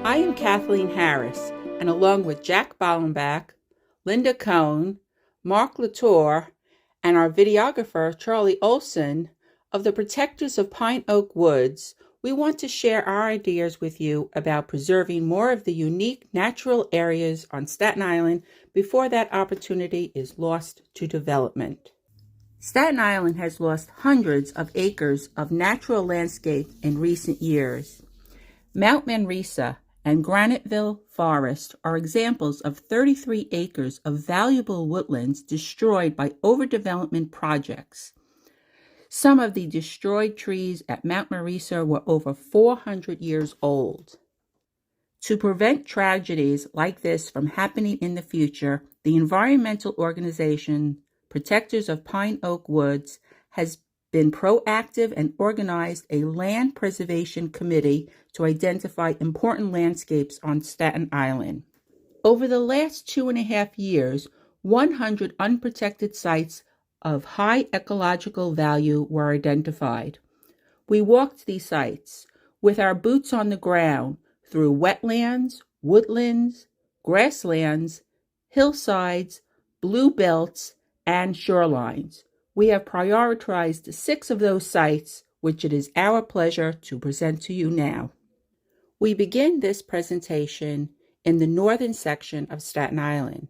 I am Kathleen Harris, and along with Jack Bolembach, Linda Cohn, Mark Latour, and our videographer Charlie Olson of the Protectors of Pine Oak Woods, we want to share our ideas with you about preserving more of the unique natural areas on Staten Island before that opportunity is lost to development. Staten Island has lost hundreds of acres of natural landscape in recent years. Mount Manresa and Graniteville Forest are examples of 33 acres of valuable woodlands destroyed by overdevelopment projects. Some of the destroyed trees at Mount Manresa were over 400 years old. To prevent tragedies like this from happening in the future, the environmental organization Protectors of Pine Oak Woods has been proactive and organized a land preservation committee to identify important landscapes on Staten Island. Over the last 2.5 years, 100 unprotected sites of high ecological value were identified. We walked these sites with our boots on the ground through wetlands, woodlands, grasslands, hillsides, blue belts, and shorelines. We have prioritized 6 of those sites, which it is our pleasure to present to you now. We begin this presentation in the northern section of Staten Island.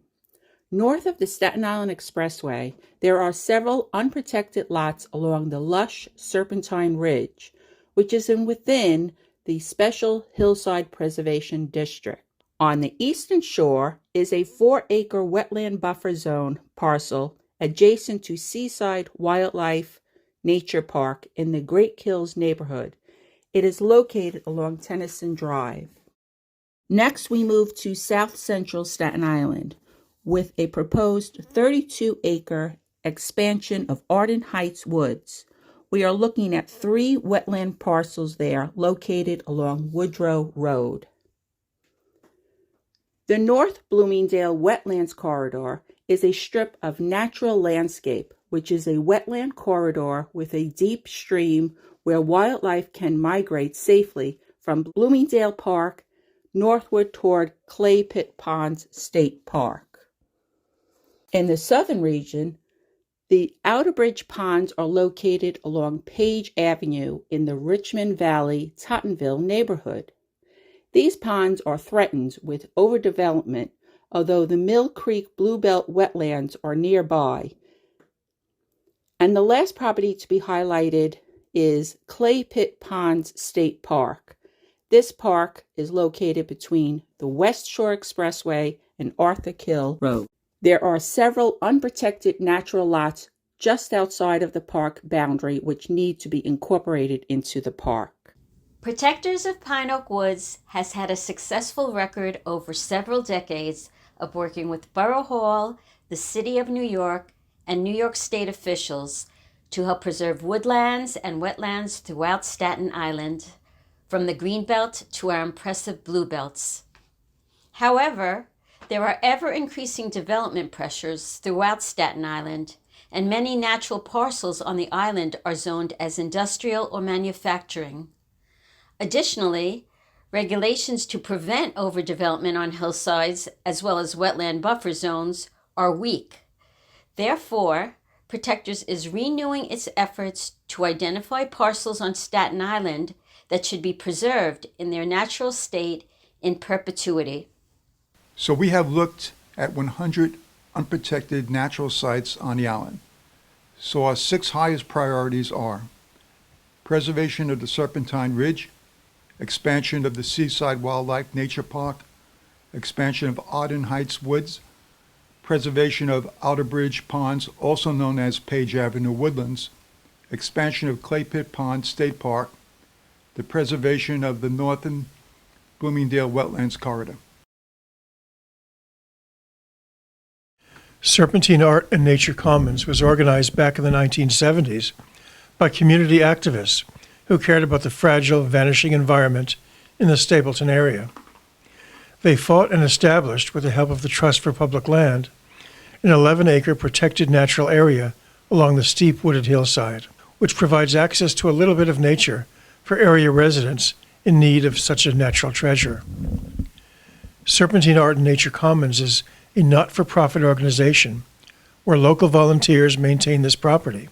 North of the Staten Island Expressway, there are several unprotected lots along the lush Serpentine Ridge, which is within the Special Hillside Preservation District. On the eastern shore is a 4-acre wetland buffer zone parcel adjacent to Seaside Wildlife Nature Park in the Great Kills neighborhood. It is located along Tennyson Drive. Next, we move to South Central Staten Island with a proposed 32-acre expansion of Arden Heights Woods. We are looking at 3 wetland parcels there located along Woodrow Road. The North Bloomingdale Wetlands Corridor is a strip of natural landscape, which is a wetland corridor with a deep stream where wildlife can migrate safely from Bloomingdale Park northward toward Clay Pit Ponds State Park. In the southern region, the Outerbridge Ponds are located along Page Avenue in the Richmond Valley, Tottenville neighborhood. These ponds are threatened with overdevelopment, although the Mill Creek Bluebelt wetlands are nearby. And the last property to be highlighted is Clay Pit Ponds State Park. This park is located between the West Shore Expressway and Arthur Kill Road. There are several unprotected natural lots just outside of the park boundary which need to be incorporated into the park. Protectors of Pine Oak Woods has had a successful record over several decades of working with Borough Hall, the City of New York, and New York State officials to help preserve woodlands and wetlands throughout Staten Island, from the Greenbelt to our impressive Blue Belts. However, there are ever-increasing development pressures throughout Staten Island, and many natural parcels on the island are zoned as industrial or manufacturing. Additionally, regulations to prevent overdevelopment on hillsides as well as wetland buffer zones are weak. Therefore, Protectors is renewing its efforts to identify parcels on Staten Island that should be preserved in their natural state in perpetuity. So we have looked at 100 unprotected natural sites on the island. So our 6 highest priorities are preservation of the Serpentine Ridge, expansion of the Seaside Wildlife Nature Park, expansion of Arden Heights Woods, preservation of Outerbridge Ponds, also known as Page Avenue Woodlands, expansion of Clay Pit Pond State Park, the preservation of the Northern Bloomingdale Wetlands Corridor. Serpentine Art and Nature Commons was organized back in the 1970s by community activists who cared about the fragile, vanishing environment in the Stapleton area. They fought and established, with the help of the Trust for Public Land, an 11-acre protected natural area along the steep wooded hillside, which provides access to a little bit of nature for area residents in need of such a natural treasure. Serpentine Art and Nature Commons is a not-for-profit organization where local volunteers maintain this property.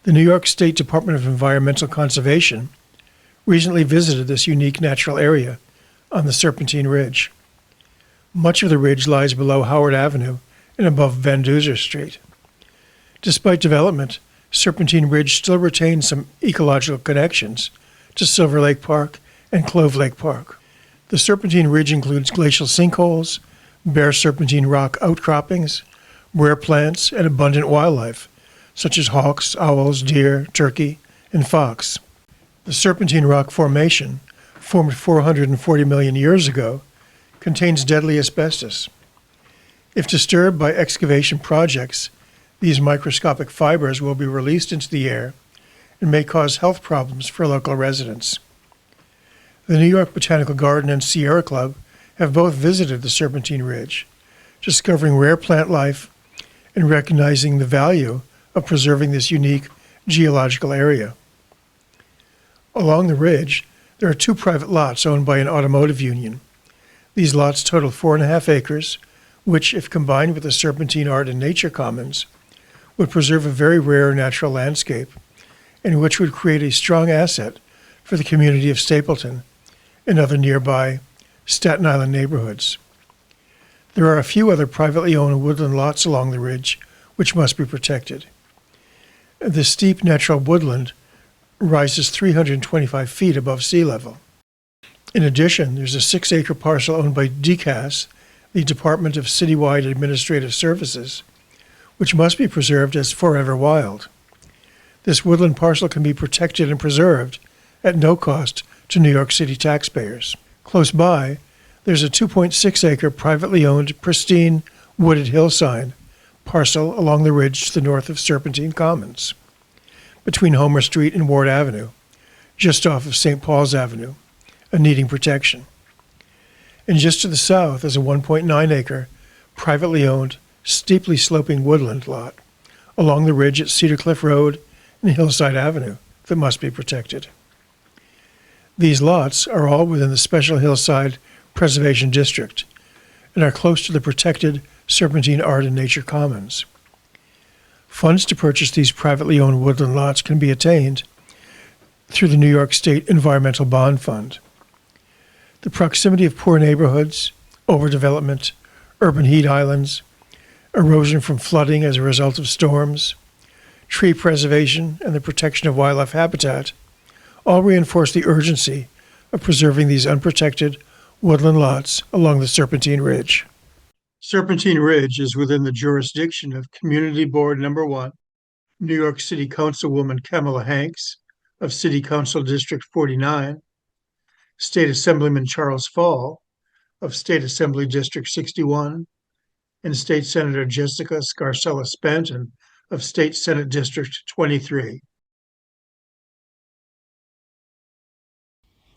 The New York State Department of Environmental Conservation recently visited this unique natural area on the Serpentine Ridge. Much of the ridge lies below Howard Avenue and above Van Duzer Street. Despite development, Serpentine Ridge still retains some ecological connections to Silver Lake Park and Clove Lake Park. The Serpentine Ridge includes glacial sinkholes, bare serpentine rock outcroppings, rare plants, and abundant wildlife, such as hawks, owls, deer, turkey, and fox. The Serpentine Rock Formation, formed 440 million years ago, contains deadly asbestos. If disturbed by excavation projects, these microscopic fibers will be released into the air and may cause health problems for local residents. The New York Botanical Garden and Sierra Club have both visited the Serpentine Ridge, discovering rare plant life and recognizing the value of preserving this unique geological area. Along the ridge, there are 2 private lots owned by an automotive union. These lots total 4.5 acres, which, if combined with the Serpentine Art and Nature Commons, would preserve a very rare natural landscape, and which would create a strong asset for the community of Stapleton and other nearby Staten Island neighborhoods. There are a few other privately owned woodland lots along the ridge which must be protected. The steep natural woodland rises 325 feet above sea level. In addition, there's a 6-acre parcel owned by DCAS, the Department of Citywide Administrative Services, which must be preserved as forever wild. This woodland parcel can be protected and preserved at no cost to New York City taxpayers. Close by, there's a 2.6-acre privately owned, pristine, wooded hillside parcel along the ridge to the north of Serpentine Commons, between Homer Street and Ward Avenue, just off of St. Paul's Avenue, and needing protection. And just to the south is a 1.9-acre, privately owned, steeply sloping woodland lot along the ridge at Cedar Cliff Road and Hillside Avenue that must be protected. These lots are all within the Special Hillside Preservation District and are close to the protected Serpentine Art and Nature Commons. Funds to purchase these privately owned woodland lots can be attained through the New York State Environmental Bond Fund. The proximity of poor neighborhoods, overdevelopment, urban heat islands, erosion from flooding as a result of storms, tree preservation, and the protection of wildlife habitat all reinforce the urgency of preserving these unprotected woodland lots along the Serpentine Ridge. Serpentine Ridge is within the jurisdiction of Community Board Number 1, New York City Councilwoman Kamala Hanks of City Council District 49, State Assemblyman Charles Fall of State Assembly District 61, and State Senator Jessica Scarcella Spanton of State Senate District 23.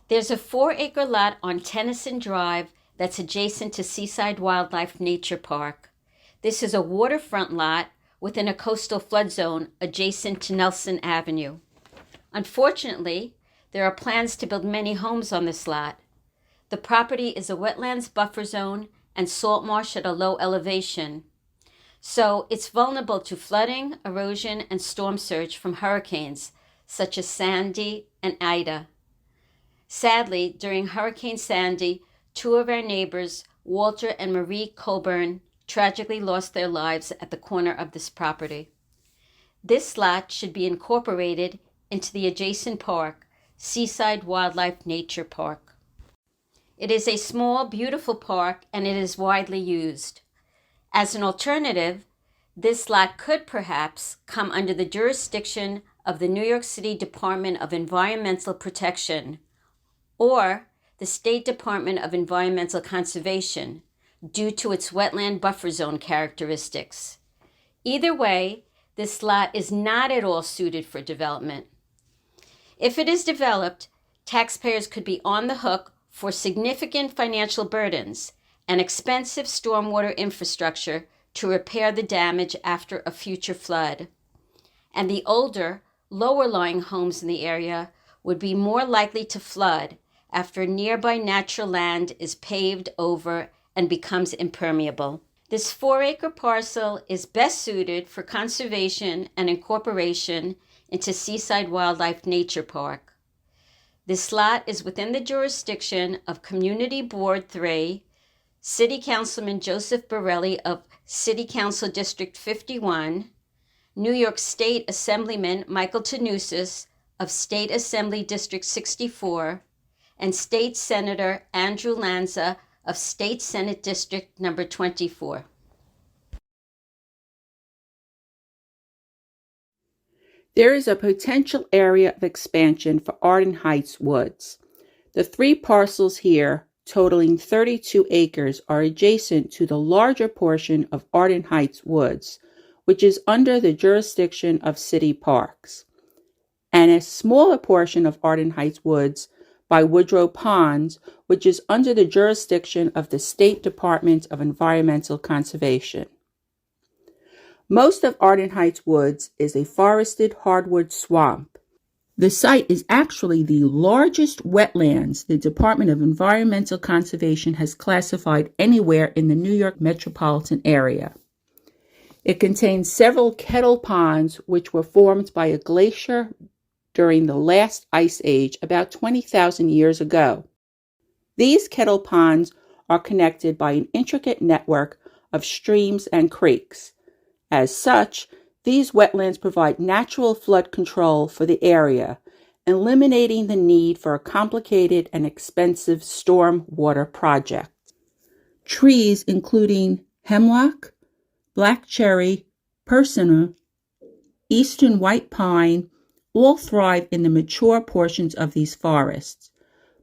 There's a 4-acre lot on Tennyson Drive that's adjacent to Seaside Wildlife Nature Park. This is a waterfront lot within a coastal flood zone adjacent to Nelson Avenue. Unfortunately, there are plans to build many homes on this lot. The property is a wetlands buffer zone and salt marsh at a low elevation, so it's vulnerable to flooding, erosion, and storm surge from hurricanes such as Sandy and Ida. Sadly, during Hurricane Sandy, 2 of our neighbors, Walter and Marie Colburn, tragically lost their lives at the corner of this property. This lot should be incorporated into the adjacent park, Seaside Wildlife Nature Park. It is a small, beautiful park, and it is widely used. As an alternative, this lot could perhaps come under the jurisdiction of the New York City Department of Environmental Protection or the State Department of Environmental Conservation due to its wetland buffer zone characteristics. Either way, this lot is not at all suited for development. If it is developed, taxpayers could be on the hook for significant financial burdens and expensive stormwater infrastructure to repair the damage after a future flood. And the older, lower-lying homes in the area would be more likely to flood after nearby natural land is paved over and becomes impermeable. This 4-acre parcel is best suited for conservation and incorporation into Seaside Wildlife Nature Park. This lot is within the jurisdiction of Community Board 3, City Councilman Joseph Borelli of City Council District 51, New York State Assemblyman Michael Tannousis of State Assembly District 64, and State Senator Andrew Lanza of State Senate District number 24. There is a potential area of expansion for Arden Heights Woods. The 3 parcels here, totaling 32 acres, are adjacent to the larger portion of Arden Heights Woods, which is under the jurisdiction of city parks, and a smaller portion of Arden Heights Woods by Woodrow Ponds, which is under the jurisdiction of the State Department of Environmental Conservation. Most of Arden Heights Woods is a forested hardwood swamp. The site is actually the largest wetlands the Department of Environmental Conservation has classified anywhere in the New York metropolitan area. It contains several kettle ponds which were formed by a glacier during the last ice age about 20,000 years ago. These kettle ponds are connected by an intricate network of streams and creeks. As such, these wetlands provide natural flood control for the area, eliminating the need for a complicated and expensive storm water project. Trees including hemlock, black cherry, persimmon, eastern white pine all thrive in the mature portions of these forests.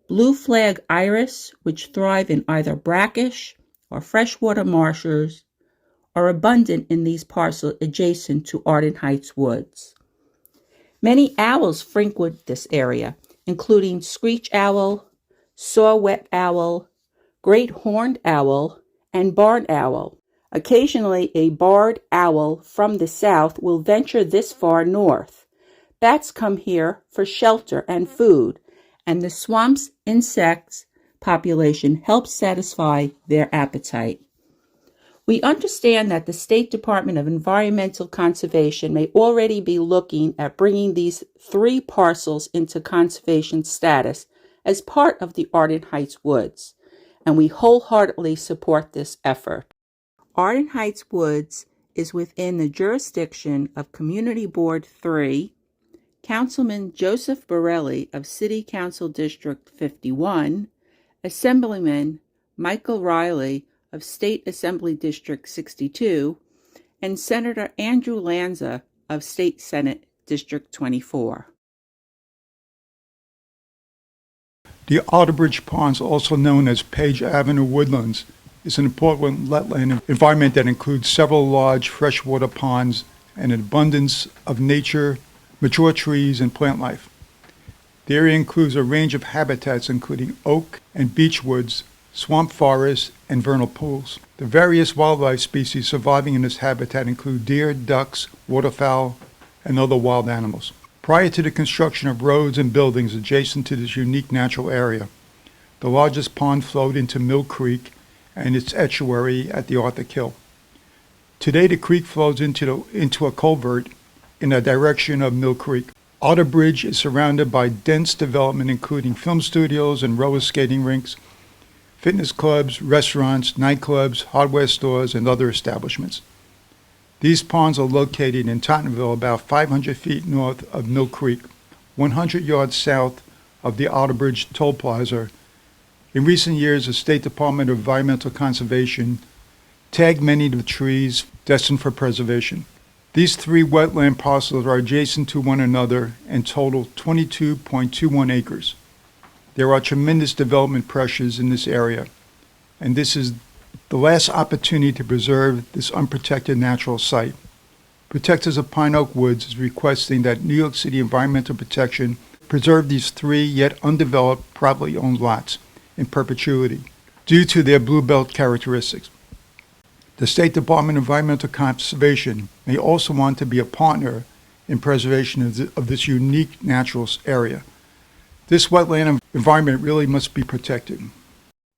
Blue flag iris, which thrive in either brackish or freshwater marshes, are abundant in these parcels adjacent to Arden Heights Woods. Many owls frequent this area, including screech owl, saw-whet owl, great horned owl, and barn owl. Occasionally, a barred owl from the south will venture this far north. Bats come here for shelter and food, and the swamp's insects population helps satisfy their appetite. We understand that the State Department of Environmental Conservation may already be looking at bringing these 3 parcels into conservation status as part of the Arden Heights Woods, and we wholeheartedly support this effort. Arden Heights Woods is within the jurisdiction of Community Board 3, Councilman Joseph Borelli of City Council District 51, Assemblyman Michael Riley of State Assembly District 62, and Senator Andrew Lanza of State Senate District 24. The Outerbridge Ponds, also known as Page Avenue Woodlands, is an important wetland environment that includes several large freshwater ponds and an abundance of nature, mature trees, and plant life. The area includes a range of habitats including oak and beechwoods, swamp forests, and vernal pools. The various wildlife species surviving in this habitat include deer, ducks, waterfowl, and other wild animals. Prior to the construction of roads and buildings adjacent to this unique natural area, the largest pond flowed into Mill Creek and its estuary at the Arthur Kill. Today, the creek flows into a culvert in the direction of Mill Creek. Outerbridge is surrounded by dense development including film studios and roller skating rinks, fitness clubs, restaurants, nightclubs, hardware stores, and other establishments. These ponds are located in Tottenville, about 500 feet north of Mill Creek, 100 yards south of the Outerbridge Toll Plaza. In recent years, the State Department of Environmental Conservation tagged many of the trees destined for preservation. These 3 wetland parcels are adjacent to one another and total 22.21 acres. There are tremendous development pressures in this area, and this is the last opportunity to preserve this unprotected natural site. Protectors of Pine Oak Woods is requesting that New York City Environmental Protection preserve these 3 yet undeveloped, privately owned lots in perpetuity due to their blue belt characteristics. The State Department of Environmental Conservation may also want to be a partner in preservation of this unique natural area. This wetland environment really must be protected.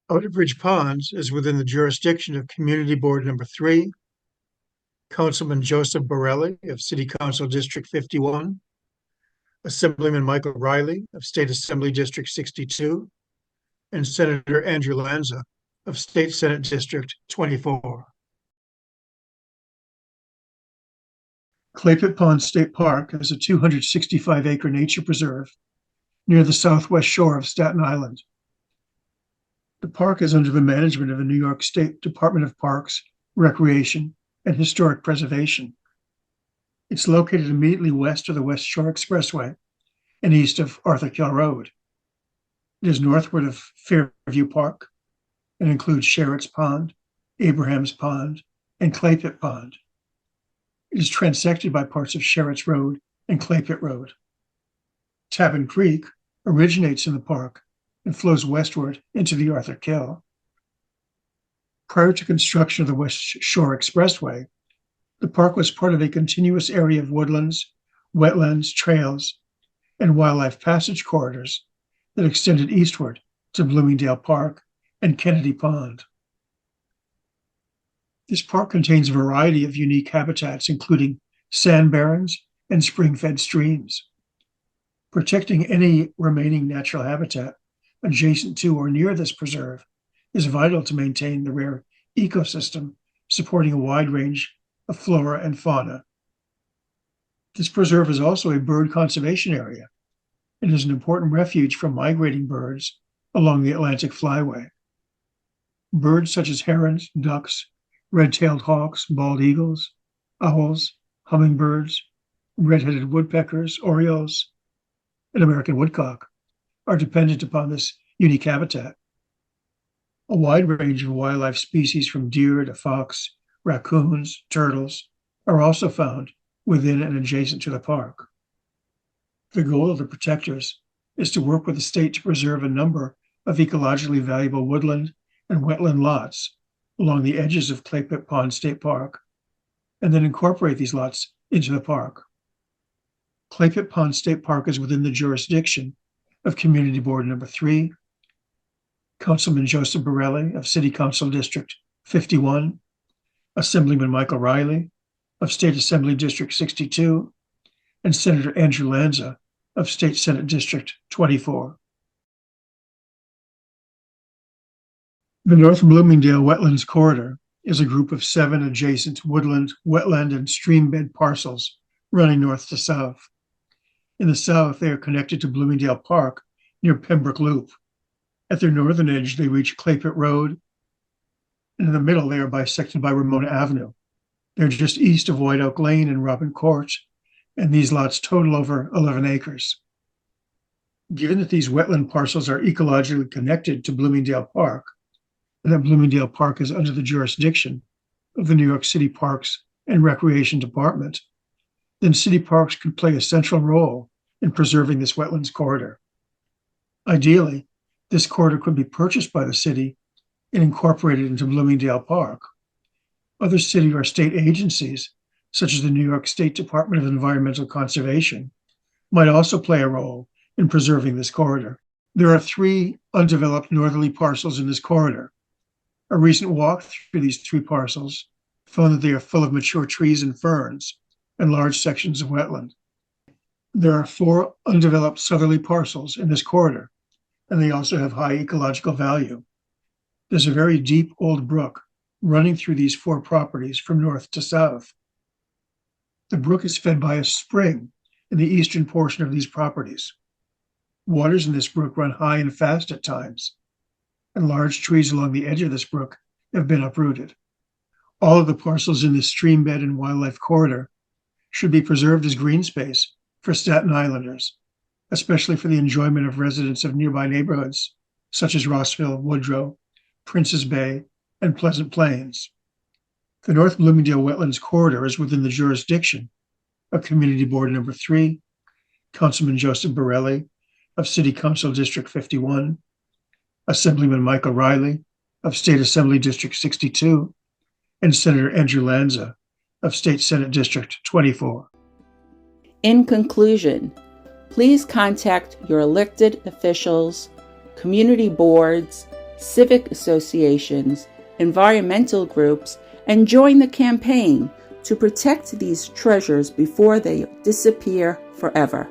Outerbridge Ponds is within the jurisdiction of Community Board Number 3, Councilman Joseph Borelli of City Council District 51, Assemblyman Michael Riley of State Assembly District 62, and Senator Andrew Lanza of State Senate District 24. Claypit Pond State Park is a 265-acre nature preserve near the southwest shore of Staten Island. The park is under the management of the New York State Department of Parks, Recreation, and Historic Preservation. It's located immediately west of the West Shore Expressway and east of Arthur Kill Road. It is northward of Fairview Park and includes Sherritt's Pond, Abraham's Pond, and Claypit Pond. It is transected by parts of Sherritt's Road and Claypit Road. Tabin Creek originates in the park and flows westward into the Arthur Kill. Prior to construction of the West Shore Expressway, the park was part of a continuous area of woodlands, wetlands, trails, and wildlife passage corridors that extended eastward to Bloomingdale Park and Kennedy Pond. This park contains a variety of unique habitats, including sand barrens and spring-fed streams. Protecting any remaining natural habitat adjacent to or near this preserve is vital to maintain the rare ecosystem supporting a wide range of flora and fauna. This preserve is also a bird conservation area and is an important refuge for migrating birds along the Atlantic Flyway. Birds such as herons, ducks, red-tailed hawks, bald eagles, owls, hummingbirds, red-headed woodpeckers, orioles, and American woodcock are dependent upon this unique habitat. A wide range of wildlife species from deer to fox, raccoons, turtles are also found within and adjacent to the park. The goal of the protectors is to work with the state to preserve a number of ecologically valuable woodland and wetland lots along the edges of Claypit Pond State Park, and then incorporate these lots into the park. Claypit Pond State Park is within the jurisdiction of Community Board Number 3, Councilman Joseph Borelli of City Council District 51, Assemblyman Michael Riley of State Assembly District 62, and Senator Andrew Lanza of State Senate District 24. The North Bloomingdale Wetlands Corridor is a group of 7 adjacent woodland, wetland, and streambed parcels running north to south. In the south, they are connected to Bloomingdale Park near Pembroke Loop. At their northern edge, they reach Claypit Road, and in the middle, they are bisected by Ramona Avenue. They're just east of White Oak Lane and Robin Court, and these lots total over 11 acres. Given that these wetland parcels are ecologically connected to Bloomingdale Park, and that Bloomingdale Park is under the jurisdiction of the New York City Parks and Recreation Department, then city parks could play a central role in preserving this wetlands corridor. Ideally, this corridor could be purchased by the city and incorporated into Bloomingdale Park. Other city or state agencies, such as the New York State Department of Environmental Conservation, might also play a role in preserving this corridor. There are 3 undeveloped northerly parcels in this corridor. A recent walk through these 3 parcels found that they are full of mature trees and ferns and large sections of wetland. There are 4 undeveloped southerly parcels in this corridor, and they also have high ecological value. There's a very deep old brook running through these 4 properties from north to south. The brook is fed by a spring in the eastern portion of these properties. Waters in this brook run high and fast at times, and large trees along the edge of this brook have been uprooted. All of the parcels in this stream bed and wildlife corridor should be preserved as green space for Staten Islanders, especially for the enjoyment of residents of nearby neighborhoods such as Rossville, Woodrow, Princes Bay, and Pleasant Plains. The North Bloomingdale Wetlands Corridor is within the jurisdiction of Community Board Number 3, Councilman Joseph Borelli of City Council District 51, Assemblyman Michael Riley of State Assembly District 62, and Senator Andrew Lanza of State Senate District 24. In conclusion, Please contact your elected officials, community boards, civic associations, environmental groups, and join the campaign to protect these treasures before they disappear forever.